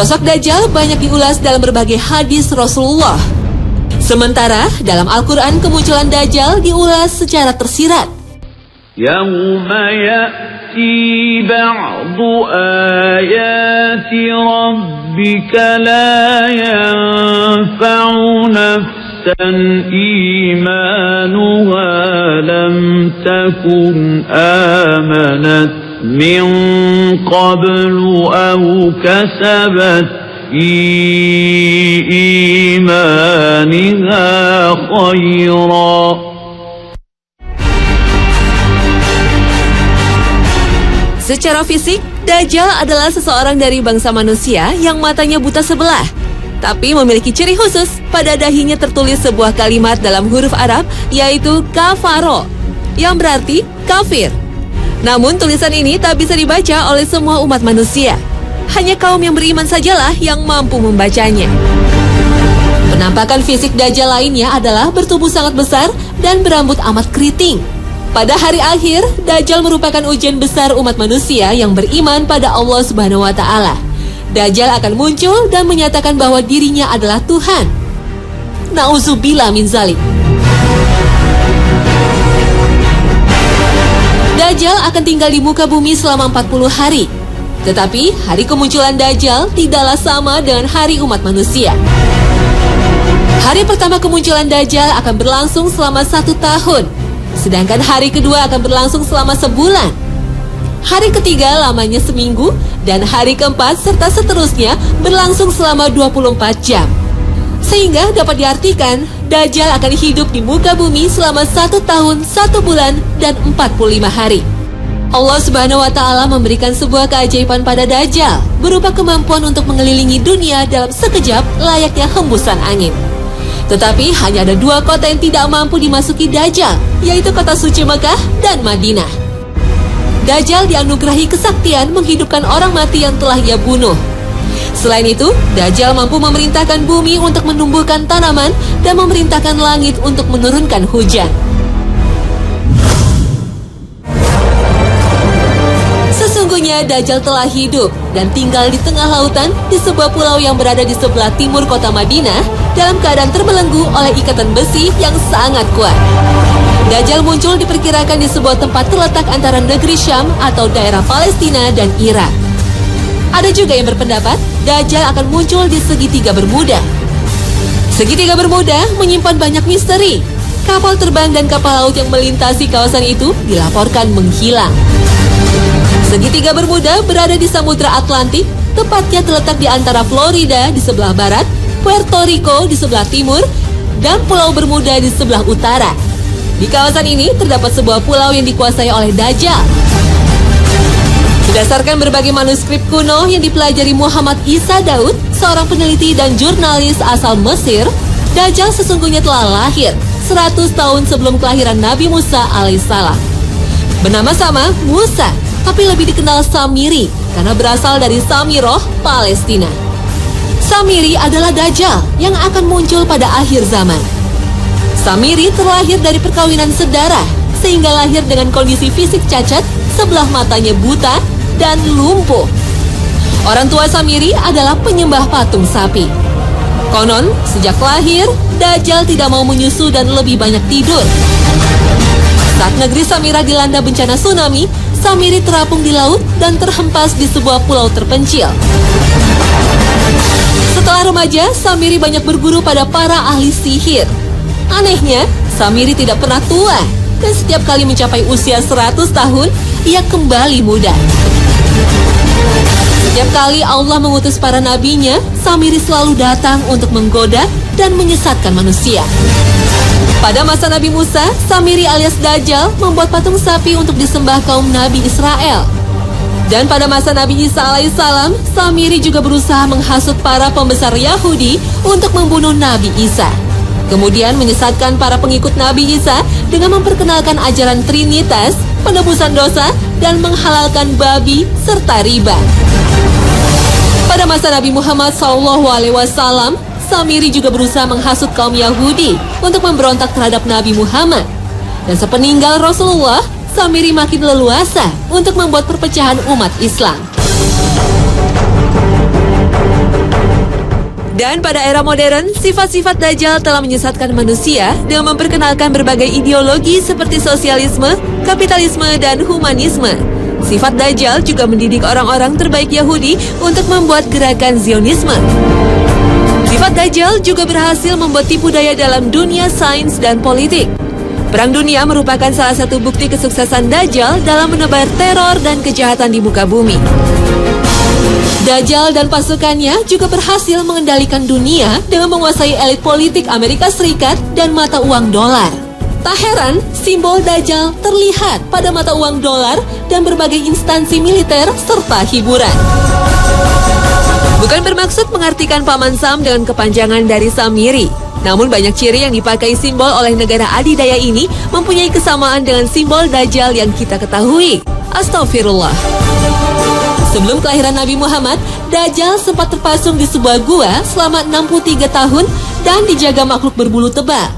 Sosok Dajjal banyak diulas dalam berbagai hadis Rasulullah. Sementara dalam Al-Quran kemunculan Dajjal diulas secara tersirat. Yawma ya'ti ba'du ayati rabbika la yanfa'u nafsan imanuha lam takun amanat min qablu aw kasabat fi imaniha khayra. Secara fisik, Dajjal adalah seseorang dari bangsa manusia yang matanya buta sebelah, tapi memiliki ciri khusus. Pada dahinya tertulis sebuah kalimat dalam huruf Arab, yaitu kafaro, yang berarti kafir. Namun tulisan ini tak bisa dibaca oleh semua umat manusia. Hanya kaum yang beriman sajalah yang mampu membacanya. Penampakan fisik Dajjal lainnya adalah bertubuh sangat besar dan berambut amat keriting. Pada hari akhir, Dajjal merupakan ujian besar umat manusia yang beriman pada Allah Subhanahu wa Ta'ala. Dajjal akan muncul dan menyatakan bahwa dirinya adalah Tuhan. Na'udzubillah min zalik. Dajjal akan tinggal di muka bumi selama 40 hari. Tetapi hari kemunculan Dajjal tidaklah sama dengan hari umat manusia. Hari pertama kemunculan Dajjal akan berlangsung selama 1 tahun. Sedangkan hari kedua akan berlangsung selama sebulan. Hari ketiga lamanya seminggu. Dan hari keempat serta seterusnya berlangsung selama 24 jam. Sehingga dapat diartikan Dajjal akan hidup di muka bumi selama 1 tahun, 1 bulan, dan 45 hari. Allah Subhanahu wa Ta'ala memberikan sebuah keajaiban pada Dajjal, berupa kemampuan untuk mengelilingi dunia dalam sekejap layaknya hembusan angin. Tetapi hanya ada 2 kota yang tidak mampu dimasuki Dajjal, yaitu kota suci Mekah dan Madinah. Dajjal dianugerahi kesaktian menghidupkan orang mati yang telah ia bunuh. Selain itu, Dajjal mampu memerintahkan bumi untuk menumbuhkan tanaman dan memerintahkan langit untuk menurunkan hujan. Sesungguhnya Dajjal telah hidup dan tinggal di tengah lautan di sebuah pulau yang berada di sebelah timur kota Madinah dalam keadaan terbelenggu oleh ikatan besi yang sangat kuat. Dajjal muncul diperkirakan di sebuah tempat terletak antara negeri Syam atau daerah Palestina dan Irak. Ada juga yang berpendapat Dajjal akan muncul di segitiga Bermuda. Segitiga Bermuda menyimpan banyak misteri. Kapal terbang dan kapal laut yang melintasi kawasan itu dilaporkan menghilang. Segitiga Bermuda berada di Samudra Atlantik, tepatnya terletak di antara Florida di sebelah barat, Puerto Rico di sebelah timur, dan Pulau Bermuda di sebelah utara. Di kawasan ini terdapat sebuah pulau yang dikuasai oleh Dajjal. Berdasarkan berbagai manuskrip kuno yang dipelajari Muhammad Isa Daud, seorang peneliti dan jurnalis asal Mesir, Dajjal sesungguhnya telah lahir 100 tahun sebelum kelahiran Nabi Musa alaihissalam. Bernama sama Musa, tapi lebih dikenal Samiri karena berasal dari Samiroh, Palestina. Samiri adalah Dajjal yang akan muncul pada akhir zaman. Samiri terlahir dari perkawinan sedarah, sehingga lahir dengan kondisi fisik cacat, sebelah matanya buta, dan lumpuh. Orang tua Samiri adalah penyembah patung sapi. Konon, sejak lahir, Dajjal tidak mau menyusu dan lebih banyak tidur. Saat negeri Samira dilanda bencana tsunami, Samiri terapung di laut dan terhempas di sebuah pulau terpencil. Setelah remaja, Samiri banyak berguru pada para ahli sihir. Anehnya, Samiri tidak pernah tua, dan setiap kali mencapai usia 100 tahun, ia kembali muda. Setiap kali Allah mengutus para nabinya, Samiri selalu datang untuk menggoda dan menyesatkan manusia. Pada masa Nabi Musa, Samiri alias Dajjal membuat patung sapi untuk disembah kaum Nabi Israel. Dan pada masa Nabi Isa alaihissalam, Samiri juga berusaha menghasut para pembesar Yahudi untuk membunuh Nabi Isa. Kemudian menyesatkan para pengikut Nabi Isa dengan memperkenalkan ajaran Trinitas, penebusan dosa, dan menghalalkan babi serta riba. Pada masa Nabi Muhammad SAW, Samiri juga berusaha menghasut kaum Yahudi untuk memberontak terhadap Nabi Muhammad. Dan sepeninggal Rasulullah, Samiri makin leluasa untuk membuat perpecahan umat Islam. Dan pada era modern, sifat-sifat Dajjal telah menyesatkan manusia dengan memperkenalkan berbagai ideologi seperti sosialisme, kapitalisme, dan humanisme. Sifat Dajjal juga mendidik orang-orang terbaik Yahudi untuk membuat gerakan Zionisme. Sifat Dajjal juga berhasil membuat tipu daya dalam dunia sains dan politik. Perang dunia merupakan salah satu bukti kesuksesan Dajjal dalam menebar teror dan kejahatan di muka bumi. Dajjal dan pasukannya juga berhasil mengendalikan dunia dengan menguasai elit politik Amerika Serikat dan mata uang dolar. Tak heran, simbol Dajjal terlihat pada mata uang dolar dan berbagai instansi militer serta hiburan. Bukan bermaksud mengartikan Paman Sam dengan kepanjangan dari Samiri. Namun banyak ciri yang dipakai simbol oleh negara adidaya ini mempunyai kesamaan dengan simbol Dajjal yang kita ketahui. Astagfirullah. Sebelum kelahiran Nabi Muhammad, Dajjal sempat terpasung di sebuah gua selama 63 tahun dan dijaga makhluk berbulu tebal.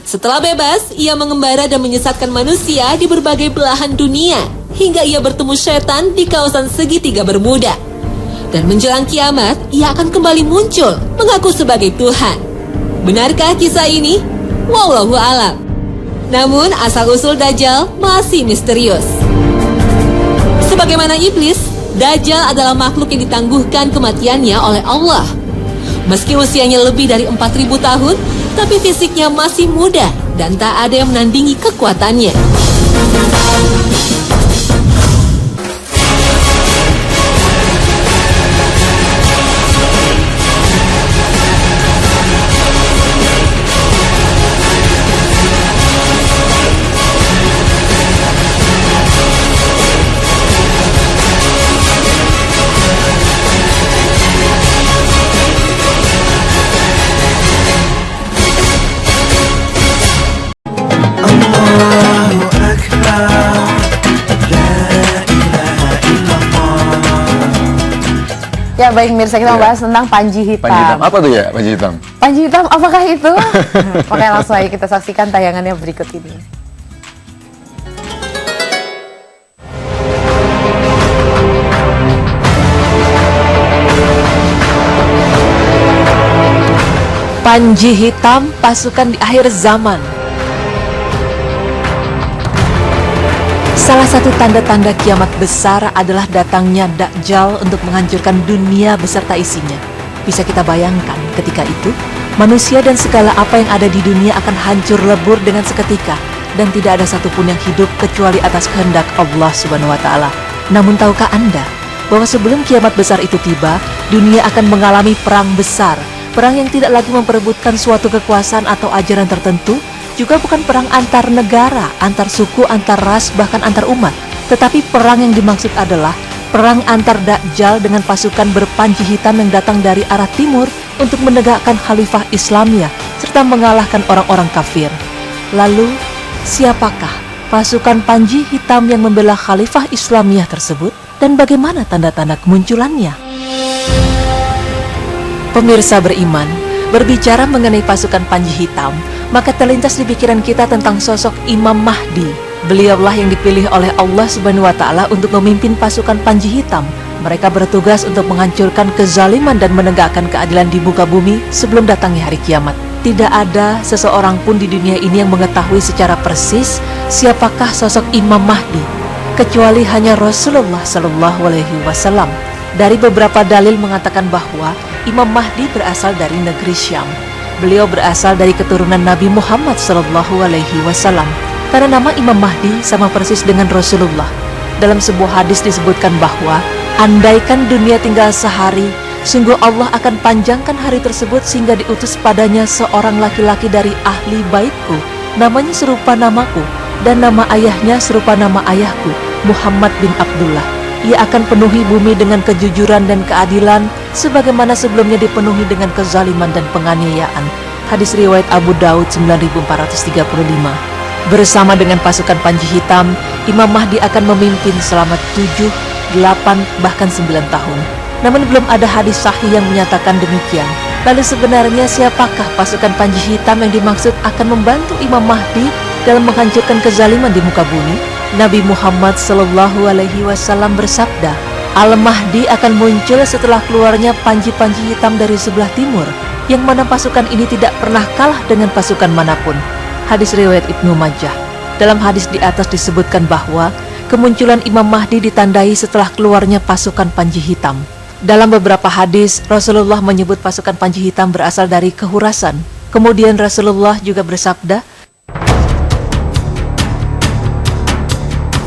Setelah bebas, ia mengembara dan menyesatkan manusia di berbagai belahan dunia, hingga ia bertemu setan di kawasan segitiga Bermuda. Dan menjelang kiamat, ia akan kembali muncul, mengaku sebagai Tuhan. Benarkah kisah ini? Wallahu a'lam. Namun, asal-usul Dajjal masih misterius. Sebagaimana iblis, Dajjal adalah makhluk yang ditangguhkan kematiannya oleh Allah. Meski usianya lebih dari 4.000 tahun, tapi fisiknya masih muda dan tak ada yang menandingi kekuatannya. Ya baik mirsa, kita membahas tentang panji hitam. Panji hitam, apa tuh ya panji hitam? Panji hitam, apakah itu? Makanya langsung aja kita saksikan tayangannya berikut ini. Panji hitam pasukan di akhir zaman. Salah satu tanda-tanda kiamat besar adalah datangnya Dajjal untuk menghancurkan dunia beserta isinya. Bisa kita bayangkan ketika itu, manusia dan segala apa yang ada di dunia akan hancur lebur dengan seketika, dan tidak ada satupun yang hidup kecuali atas kehendak Allah Subhanahu wa Ta'ala. Namun tahukah Anda bahwa sebelum kiamat besar itu tiba, dunia akan mengalami perang besar, perang yang tidak lagi memperebutkan suatu kekuasaan atau ajaran tertentu, juga bukan perang antar negara, antar suku, antar ras, bahkan antar umat. Tetapi perang yang dimaksud adalah perang antar Dajjal dengan pasukan berpanji hitam yang datang dari arah timur untuk menegakkan khalifah Islamiyah serta mengalahkan orang-orang kafir. Lalu, siapakah pasukan panji hitam yang membela khalifah Islamiyah tersebut dan bagaimana tanda-tanda kemunculannya? Pemirsa beriman, berbicara mengenai pasukan panji hitam, maka terlintas di pikiran kita tentang sosok Imam Mahdi. Beliaulah yang dipilih oleh Allah Subhanahu wa Ta'ala untuk memimpin pasukan panji hitam. Mereka bertugas untuk menghancurkan kezaliman dan menegakkan keadilan di muka bumi sebelum datangnya hari kiamat. Tidak ada seseorang pun di dunia ini yang mengetahui secara persis siapakah sosok Imam Mahdi, kecuali hanya Rasulullah Shallallahu Alaihi Wasallam. Dari beberapa dalil mengatakan bahwa Imam Mahdi berasal dari negeri Syam. Beliau berasal dari keturunan Nabi Muhammad Sallallahu Alaihi Wasallam. Karena nama Imam Mahdi sama persis dengan Rasulullah. Dalam sebuah hadis disebutkan bahwa andaikan dunia tinggal sehari, sungguh Allah akan panjangkan hari tersebut sehingga diutus padanya seorang laki-laki dari ahli baitku, namanya serupa namaku, dan nama ayahnya serupa nama ayahku, Muhammad bin Abdullah. Ia akan penuhi bumi dengan kejujuran dan keadilan sebagaimana sebelumnya dipenuhi dengan kezaliman dan penganiayaan. Hadis riwayat Abu Daud 9435. Bersama dengan pasukan panji hitam, Imam Mahdi akan memimpin selama 7, 8, bahkan 9 tahun. Namun belum ada hadis sahih yang menyatakan demikian. Lalu sebenarnya siapakah pasukan panji hitam yang dimaksud akan membantu Imam Mahdi dalam menghancurkan kezaliman di muka bumi? Nabi Muhammad Sallallahu Alaihi Wasallam bersabda, Al-Mahdi akan muncul setelah keluarnya panji-panji hitam dari sebelah timur, yang mana pasukan ini tidak pernah kalah dengan pasukan manapun. Hadis riwayat Ibnu Majah. Dalam hadis di atas disebutkan bahwa kemunculan Imam Mahdi ditandai setelah keluarnya pasukan panji hitam. Dalam beberapa hadis, Rasulullah menyebut pasukan panji hitam berasal dari Khurasan. Kemudian Rasulullah juga bersabda,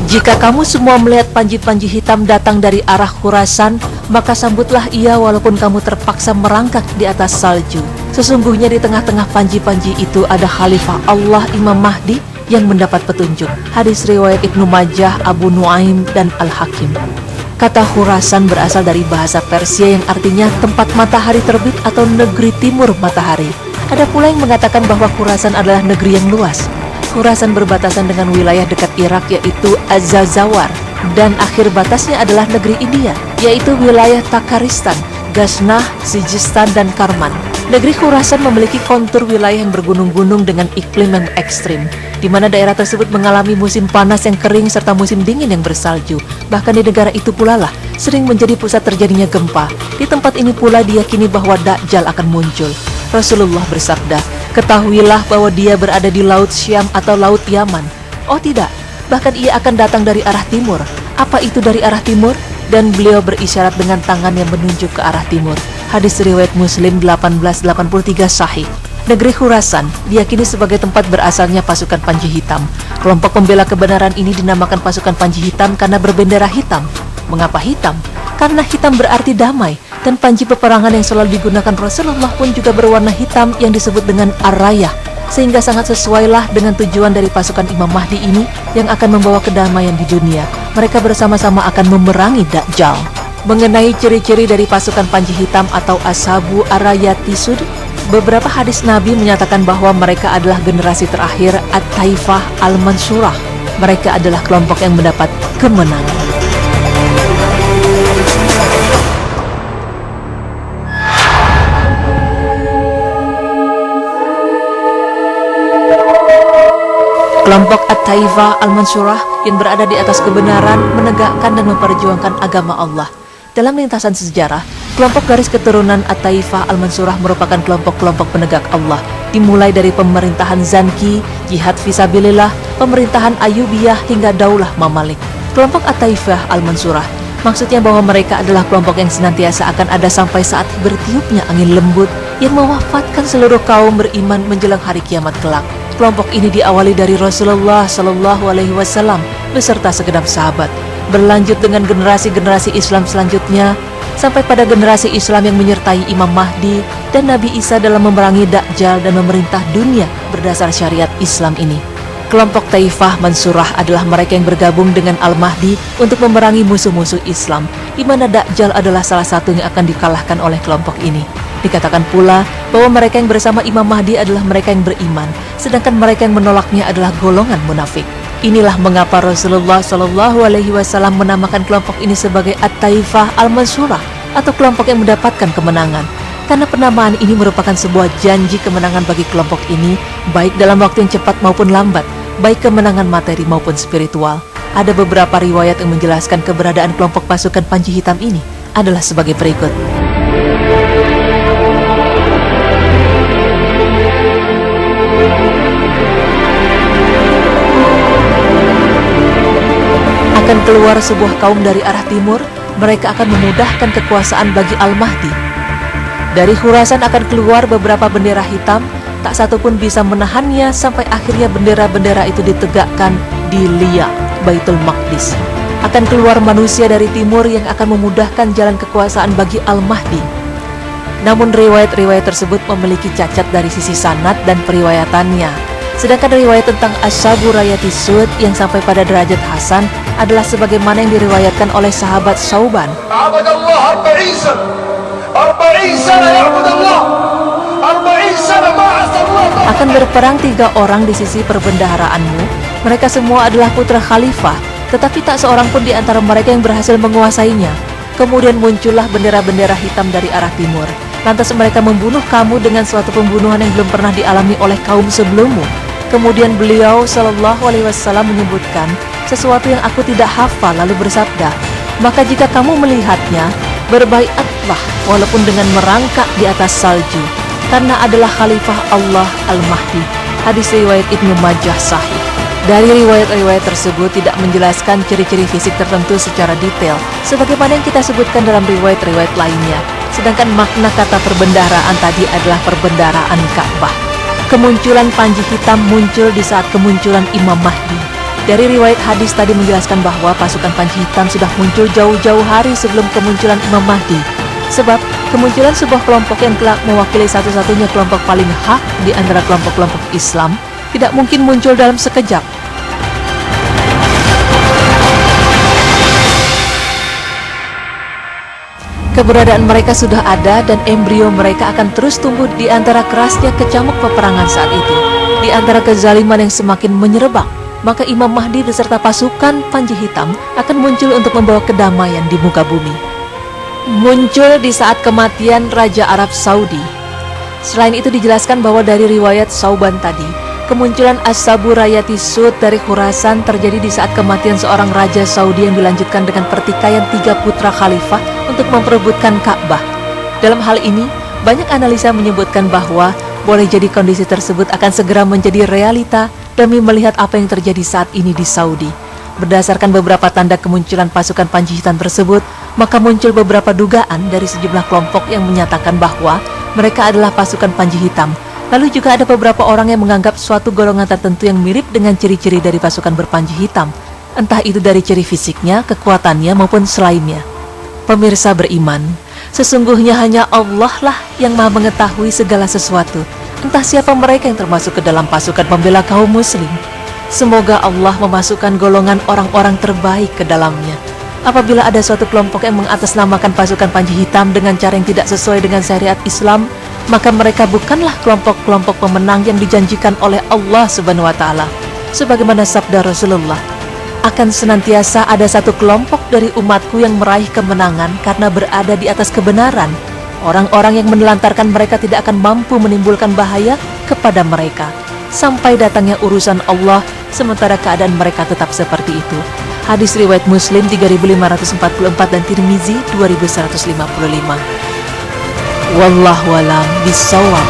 "Jika kamu semua melihat panji-panji hitam datang dari arah Khurasan, maka sambutlah ia walaupun kamu terpaksa merangkak di atas salju. Sesungguhnya di tengah-tengah panji-panji itu ada Khalifah Allah Imam Mahdi yang mendapat petunjuk." Hadis riwayat Ibnu Majah, Abu Nuaim, dan Al-Hakim. Kata Khurasan berasal dari bahasa Persia yang artinya tempat matahari terbit atau negeri timur matahari. Ada pula yang mengatakan bahwa Khurasan adalah negeri yang luas. Khurasan berbatasan dengan wilayah dekat Irak yaitu Az-Zazawar, dan akhir batasnya adalah negeri India, yaitu wilayah Takaristan, Ghaznah, Sijistan, dan Karman. Negeri Khurasan memiliki kontur wilayah yang bergunung-gunung dengan iklim yang ekstrim, di mana daerah tersebut mengalami musim panas yang kering serta musim dingin yang bersalju. Bahkan di negara itu pula lah sering menjadi pusat terjadinya gempa. Di tempat ini pula diyakini bahwa Dajjal akan muncul. Rasulullah bersabda, "Ketahuilah bahwa dia berada di Laut Syam atau Laut Yaman." Oh tidak, bahkan ia akan datang dari arah timur. Apa itu dari arah timur? Dan beliau berisyarat dengan tangan yang menunjuk ke arah timur. Hadis riwayat Muslim 1883 sahih. Negeri Khurasan diyakini sebagai tempat berasalnya pasukan Panji Hitam. Kelompok pembela kebenaran ini dinamakan pasukan Panji Hitam karena berbendera hitam. Mengapa hitam? Karena hitam berarti damai, dan panji peperangan yang selalu digunakan Rasulullah pun juga berwarna hitam yang disebut dengan ar-rayah, sehingga sangat sesuailah dengan tujuan dari pasukan Imam Mahdi ini yang akan membawa kedamaian di dunia. Mereka bersama-sama akan memerangi Dajjal. Mengenai ciri-ciri dari pasukan Panji Hitam atau Ashabu Ar-Rayati Sud, beberapa hadis Nabi menyatakan bahwa mereka adalah generasi terakhir At-Taifah Al-Mansurah. Mereka adalah kelompok yang mendapat kemenangan. Kelompok At-Taifah Al-Mansurah yang berada di atas kebenaran, menegakkan dan memperjuangkan agama Allah. Dalam lintasan sejarah, kelompok garis keturunan At-Taifah Al-Mansurah merupakan kelompok-kelompok penegak Allah, dimulai dari pemerintahan Zanki, jihad fisabilillah, pemerintahan Ayyubiyah hingga Daulah Mamalik. Kelompok At-Taifah Al-Mansurah maksudnya bahwa mereka adalah kelompok yang senantiasa akan ada sampai saat bertiupnya angin lembut yang mewafatkan seluruh kaum beriman menjelang hari kiamat kelak. Kelompok ini diawali dari Rasulullah Shallallahu Alaihi Wasallam beserta segenap sahabat, berlanjut dengan generasi-generasi Islam selanjutnya sampai pada generasi Islam yang menyertai Imam Mahdi dan Nabi Isa dalam memerangi Dajjal dan memerintah dunia berdasar syariat Islam ini. Kelompok Taifah Mansurah adalah mereka yang bergabung dengan Al-Mahdi untuk memerangi musuh-musuh Islam, di mana Dajjal adalah salah satu yang akan dikalahkan oleh kelompok ini. Dikatakan pula bahwa mereka yang bersama Imam Mahdi adalah mereka yang beriman, sedangkan mereka yang menolaknya adalah golongan munafik. Inilah mengapa Rasulullah Shallallahu Alaihi Wasallam menamakan kelompok ini sebagai At-Taifah Al-Mansurah atau kelompok yang mendapatkan kemenangan. Karena penamaan ini merupakan sebuah janji kemenangan bagi kelompok ini, baik dalam waktu yang cepat maupun lambat, baik kemenangan materi maupun spiritual. Ada beberapa riwayat yang menjelaskan keberadaan kelompok pasukan Panji Hitam ini adalah sebagai berikut. Akan keluar sebuah kaum dari arah timur, mereka akan memudahkan kekuasaan bagi Al-Mahdi. Dari Khurasan akan keluar beberapa bendera hitam, tak satu pun bisa menahannya sampai akhirnya bendera-bendera itu ditegakkan di Lia, Baitul Maqdis. Akan keluar manusia dari timur yang akan memudahkan jalan kekuasaan bagi Al-Mahdi. Namun riwayat-riwayat tersebut memiliki cacat dari sisi sanad dan periwayatannya. Sedangkan riwayat tentang Ashabu Rayati Sud yang sampai pada derajat Hasan adalah sebagaimana yang diriwayatkan oleh sahabat Sauban. Akan berperang 3 orang di sisi perbendaharaanmu. Mereka semua adalah putra khalifah, tetapi tak seorang pun di antara mereka yang berhasil menguasainya. Kemudian muncullah bendera-bendera hitam dari arah timur. Lantas mereka membunuh kamu dengan suatu pembunuhan yang belum pernah dialami oleh kaum sebelummu. Kemudian beliau Shallallahu Alaihi Wasallam menyebutkan sesuatu yang aku tidak hafal, lalu bersabda, Maka jika kamu melihatnya, berbaiatlah walaupun dengan merangkak di atas salju, karena adalah Khalifah Allah Al-Mahdi. Hadis riwayat Ibnu Majah sahih. Dari riwayat-riwayat tersebut tidak menjelaskan ciri-ciri fisik tertentu secara detail, sebagaimana yang kita sebutkan dalam riwayat-riwayat lainnya. Sedangkan makna kata perbendaharaan tadi adalah perbendaharaan Ka'bah. Kemunculan panji hitam muncul di saat kemunculan Imam Mahdi. Dari riwayat hadis tadi menjelaskan bahwa pasukan panji hitam sudah muncul jauh-jauh hari sebelum kemunculan Imam Mahdi. Sebab kemunculan sebuah kelompok yang kelak mewakili satu-satunya kelompok paling hak di antara kelompok-kelompok Islam tidak mungkin muncul dalam sekejap. Keberadaan mereka sudah ada dan embrio mereka akan terus tumbuh di antara kerasnya kecamuk peperangan saat itu. Di antara kezaliman yang semakin menyerebak, maka Imam Mahdi beserta pasukan panji hitam akan muncul untuk membawa kedamaian di muka bumi. Muncul di saat kematian Raja Arab Saudi. Selain itu dijelaskan bahwa dari riwayat Sauban tadi, kemunculan As-Saburayati Sud dari Khurasan terjadi di saat kematian seorang Raja Saudi yang dilanjutkan dengan pertikaian 3 putra khalifah untuk memperebutkan Ka'bah. Dalam hal ini, banyak analisa menyebutkan bahwa boleh jadi kondisi tersebut akan segera menjadi realita demi melihat apa yang terjadi saat ini di Saudi. Berdasarkan beberapa tanda kemunculan pasukan panji hitam tersebut, maka muncul beberapa dugaan dari sejumlah kelompok yang menyatakan bahwa mereka adalah pasukan panji hitam. Lalu juga ada beberapa orang yang menganggap suatu golongan tertentu yang mirip dengan ciri-ciri dari pasukan berpanji hitam, entah itu dari ciri fisiknya, kekuatannya, maupun selainnya. Pemirsa beriman, sesungguhnya hanya Allah lah yang maha mengetahui segala sesuatu, entah siapa mereka yang termasuk ke dalam pasukan pembela kaum muslim. Semoga Allah memasukkan golongan orang-orang terbaik ke dalamnya. Apabila ada suatu kelompok yang mengatasnamakan pasukan panji hitam dengan cara yang tidak sesuai dengan syariat Islam, maka mereka bukanlah kelompok-kelompok pemenang yang dijanjikan oleh Allah Subhanahu wa Ta'ala. Sebagaimana sabda Rasulullah, akan senantiasa ada satu kelompok dari umatku yang meraih kemenangan karena berada di atas kebenaran. Orang-orang yang menelantarkan mereka tidak akan mampu menimbulkan bahaya kepada mereka sampai datangnya urusan Allah, sementara keadaan mereka tetap seperti itu. Hadis riwayat Muslim 3544 dan Tirmizi 2155. Wallahu a'lam bishawab.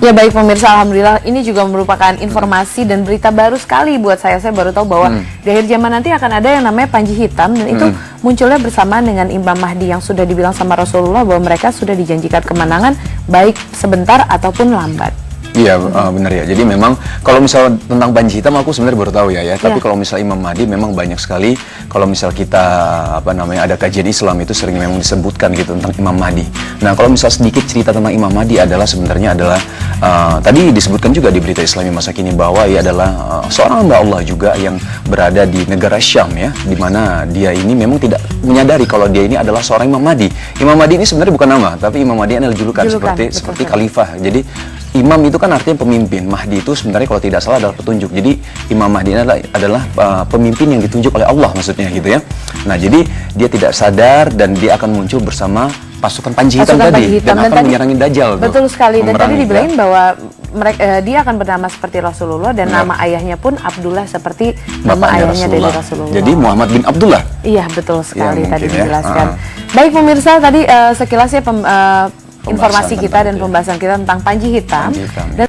Ya baik pemirsa, alhamdulillah ini juga merupakan informasi dan berita baru sekali buat saya. Saya baru tahu bahwa di akhir zaman nanti akan ada yang namanya panji hitam, dan itu munculnya bersamaan dengan Imam Mahdi yang sudah dibilang sama Rasulullah bahwa mereka sudah dijanjikan kemenangan baik sebentar ataupun lambat. Iya, benar ya. Jadi memang kalau misal tentang panji hitam aku sebenarnya baru tahu ya. Tapi kalau misal Imam Mahdi memang banyak sekali. Kalau misal kita ada kajian Islam itu sering memang disebutkan gitu tentang Imam Mahdi. Nah, kalau misal sedikit cerita tentang Imam Mahdi adalah sebenarnya adalah tadi disebutkan juga di berita Islami masa kini bahwa ia adalah seorang hamba Allah juga yang berada di negara Syam ya, di mana dia ini memang tidak menyadari kalau dia ini adalah seorang Imam Mahdi. Imam Mahdi ini sebenarnya bukan nama, tapi Imam Mahdi adalah julukan seperti khalifah. Jadi imam itu kan artinya pemimpin. Mahdi itu sebenarnya kalau tidak salah adalah petunjuk. Jadi Imam Mahdi adalah pemimpin yang ditunjuk oleh Allah maksudnya gitu ya. Nah, jadi dia tidak sadar dan dia akan muncul bersama pasukan panji hitam tadi dan akan menyerangi Dajjal. Betul sekali. Dan tadi dibilangin bahwa dia akan bernama seperti Rasulullah dan nama ayahnya pun Abdullah seperti nama ayahnya dari Rasulullah. Jadi Muhammad bin Abdullah. Iya, betul sekali tadi dijelaskan. Baik pemirsa, tadi sekilas ya informasi kita dan pembahasan kita tentang panji hitam. Dan